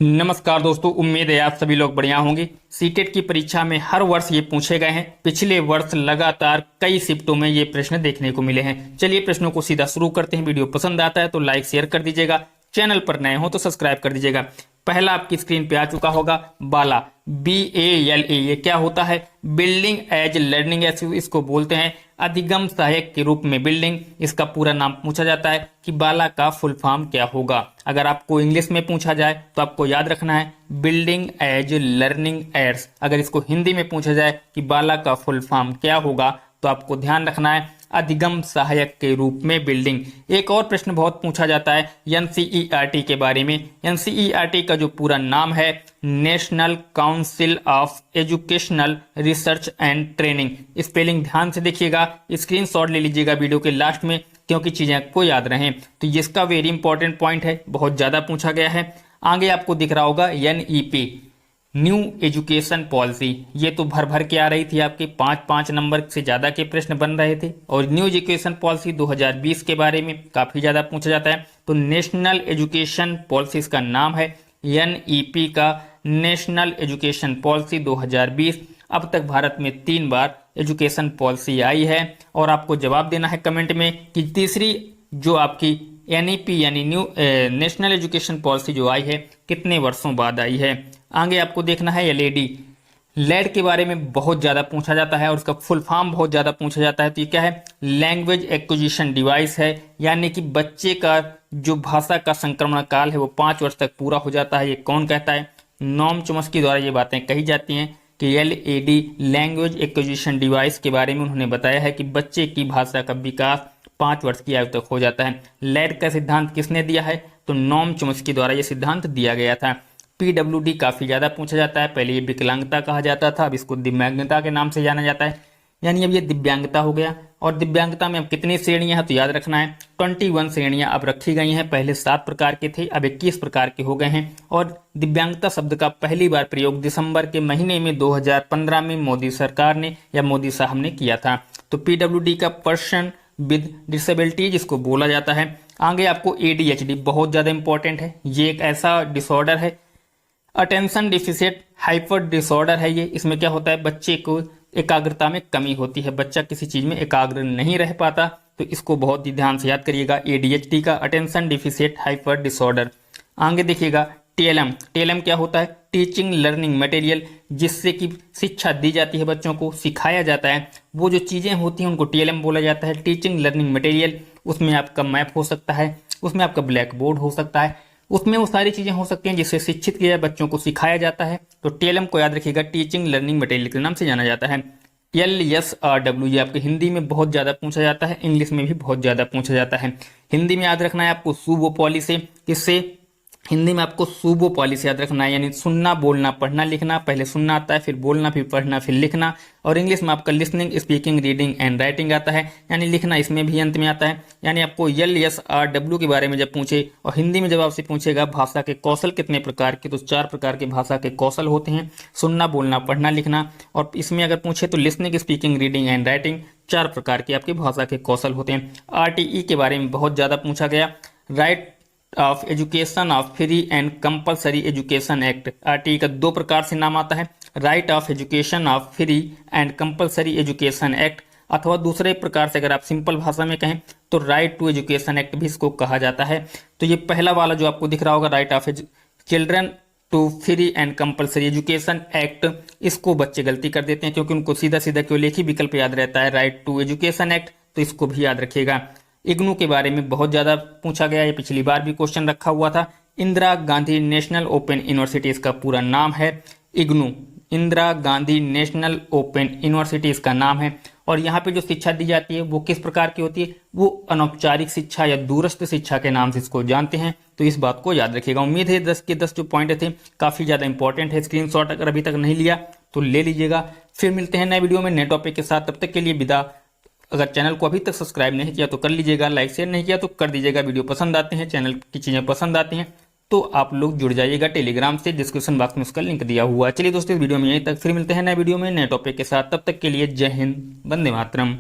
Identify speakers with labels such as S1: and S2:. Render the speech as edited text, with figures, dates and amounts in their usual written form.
S1: नमस्कार दोस्तों, उम्मीद है आप सभी लोग बढ़िया होंगे। सीटेट की परीक्षा में हर वर्ष ये पूछे गए हैं। पिछले वर्ष लगातार कई शिफ्टों में ये प्रश्न देखने को मिले हैं। चलिए प्रश्नों को सीधा शुरू करते हैं। वीडियो पसंद आता है तो लाइक शेयर कर दीजिएगा, चैनल पर नए हो तो सब्सक्राइब कर दीजिएगा। पहला आपकी स्क्रीन पे आ चुका होगा बाला, BALA। ये क्या होता है? बिल्डिंग एज लर्निंग एज इसको बोलते हैं। अधिगम सहायक के रूप में बिल्डिंग, इसका पूरा नाम पूछा जाता है कि बाला का फुल फॉर्म क्या होगा। अगर आपको इंग्लिश में पूछा जाए तो आपको याद रखना है बिल्डिंग एज लर्निंग एड्स। अगर इसको हिंदी में पूछा जाए कि बाला का फुल फॉर्म क्या होगा तो आपको ध्यान रखना है अधिगम सहायक के रूप में बिल्डिंग। एक और प्रश्न बहुत पूछा जाता है NCERT के बारे में। NCERT का जो पूरा नाम है national council of educational research and training. Spelling ध्यान से देखिएगा, स्क्रीनशॉट ले लीजिएगा वीडियो के लास्ट में, क्योंकि चीजें आपको याद रहें। तो इसका वेरी इंपॉर्टेंट पॉइंट है, बहुत ज्यादा पूछा गया है। आगे आपको दिख रहा होगा NEP, न्यू एजुकेशन पॉलिसी। ये तो भर भर के आ रही थी, आपके 5-5 नंबर से ज्यादा के प्रश्न बन रहे थे। और न्यू एजुकेशन पॉलिसी 2020 के बारे में काफी ज्यादा पूछा जाता है। तो नेशनल एजुकेशन पॉलिसी इसका नाम है, NEP का नेशनल एजुकेशन पॉलिसी 2020। अब तक भारत में 3 बार एजुकेशन पॉलिसी आई है और आपको जवाब देना है कमेंट में कि तीसरी जो आपकी NEP यानी न्यू नेशनल एजुकेशन पॉलिसी जो आई है कितने वर्षों बाद आई है। आगे आपको देखना है LED के बारे में बहुत ज्यादा पूछा जाता है और उसका फुल फॉर्म बहुत ज्यादा पूछा जाता है। तो ये क्या है? लैंग्वेज एक्विजिशन डिवाइस है, यानी कि बच्चे का जो भाषा का संक्रमण काल है वो 5 वर्ष तक पूरा हो जाता है। ये कौन कहता है? नोम चॉम्स्की द्वारा ये बातें कही जाती हैं कि LED लैंग्वेज एक्विजिशन डिवाइस के बारे में उन्होंने बताया है कि बच्चे की भाषा का विकास 5 वर्ष की आयु तक हो जाता है। लैड का सिद्धांत किसने दिया है? तो नोम चॉम्स्की द्वारा यह सिद्धांत दिया गया था। PWD काफी ज्यादा पूछा जाता है। पहले ये विकलांगता कहा जाता था, अब इसको दिव्यांगता के नाम से जाना जाता है, यानी अब ये दिव्यांगता हो गया। और दिव्यांगता में अब कितनी श्रेणियां हैं तो याद रखना है 21 श्रेणियां अब रखी गई हैं। पहले 7 प्रकार के थे, अब 21 प्रकार के हो गए हैं। और दिव्यांगता शब्द का पहली बार प्रयोग दिसंबर के महीने में 2015 में मोदी सरकार ने या मोदी साहब ने किया था। तो PWD का पर्सन विद डिसेबिलिटीज इसको बोला जाता है। आगे आपको ADHD बहुत ज्यादा इंपॉर्टेंट है। ये एक ऐसा डिसऑर्डर है, अटेंशन डिफिसिट हाइपर डिसऑर्डर है ये। इसमें क्या होता है? बच्चे को एकाग्रता में कमी होती है, बच्चा किसी चीज में एकाग्र नहीं रह पाता। तो इसको बहुत ही ध्यान से याद करिएगा, ADHD का अटेंशन डिफिसिट हाइपर डिसऑर्डर। आगे देखिएगा TLM क्या होता है? टीचिंग लर्निंग मटेरियल, जिससे कि शिक्षा दी जाती है, बच्चों को सिखाया जाता है। वो जो चीजें होती हैं उनको TLM बोला जाता है, टीचिंग लर्निंग मटेरियल। उसमें आपका मैप हो सकता है, उसमें आपका ब्लैक बोर्ड हो सकता है, उसमें वो सारी चीजें हो सकती हैं जिससे शिक्षित किया बच्चों को सिखाया जाता है। तो TLM को याद रखिएगा, टीचिंग लर्निंग मटेरियल के नाम से जाना जाता है। LSRW ये आपके हिंदी में बहुत ज्यादा पूछा जाता है, इंग्लिश में भी बहुत ज्यादा पूछा जाता है। हिंदी में याद रखना है आपको सूबो पॉलिसी। किससे? हिंदी में आपको सूबो पॉलिसी याद रखना है, यानी सुनना बोलना पढ़ना लिखना। पहले सुनना आता है, फिर बोलना, फिर पढ़ना, फिर लिखना। और इंग्लिश में आपका listening speaking reading and writing आता है, यानी लिखना इसमें भी अंत में आता है। यानी आपको LSRW के बारे में जब पूछे और हिंदी में जब आपसे पूछेगा भाषा के कौशल कितने प्रकार के, तो 4 प्रकार के भाषा के कौशल होते हैं, सुनना बोलना पढ़ना लिखना। और इसमें अगर पूछे तो listening speaking reading and writing 4 प्रकार के आपकी भाषा के कौशल होते हैं। RTE के बारे में बहुत ज्यादा पूछा गया, right of education of free and compulsory education act. RTE का 2 प्रकार से नाम आता है, right of education of free and compulsory education act, अथवा दूसरे प्रकार से अगर आप सिंपल भाषा में कहें तो राइट टू एजुकेशन एक्ट भी इसको कहा जाता है। तो ये पहला वाला जो आपको दिख रहा होगा right of children to free and compulsory education act, इसको बच्चे गलती कर देते हैं क्योंकि उनको सीधा सीधा केवल एक ही विकल्प याद रहता है राइट टू एजुकेशन एक्ट। तो इसको भी याद रखिएगा। इग्नू के बारे में बहुत ज्यादा पूछा गया, ये पिछली बार भी क्वेश्चन रखा हुआ था। Indira Gandhi national open university इसका पूरा नाम है IGNOU, Indira Gandhi national open university इसका नाम है। और यहाँ पे जो शिक्षा दी जाती है वो किस प्रकार की होती है? वो अनौपचारिक शिक्षा या दूरस्थ शिक्षा के नाम से इसको जानते हैं। तो इस बात को याद रखिएगा। उम्मीद है 10 के 10 जो पॉइंट थे काफी ज्यादा इंपॉर्टेंट है। स्क्रीनशॉट अगर अभी तक नहीं लिया तो ले लीजिएगा। फिर मिलते हैं नए वीडियो में नए टॉपिक के साथ, तब तक के लिए विदा। अगर चैनल को अभी तक सब्सक्राइब नहीं किया तो कर लीजिएगा, लाइक शेयर नहीं किया तो कर दीजिएगा। वीडियो पसंद आते हैं, चैनल की चीजें पसंद आती हैं तो आप लोग जुड़ जाइएगा टेलीग्राम से, डिस्क्रिप्शन बॉक्स में उसका लिंक दिया हुआ है। चलिए दोस्तों, इस वीडियो में यहीं तक, फिर मिलते हैं नए वीडियो में नए टॉपिक के साथ, तब तक के लिए जय हिंद, वंदे मातरम।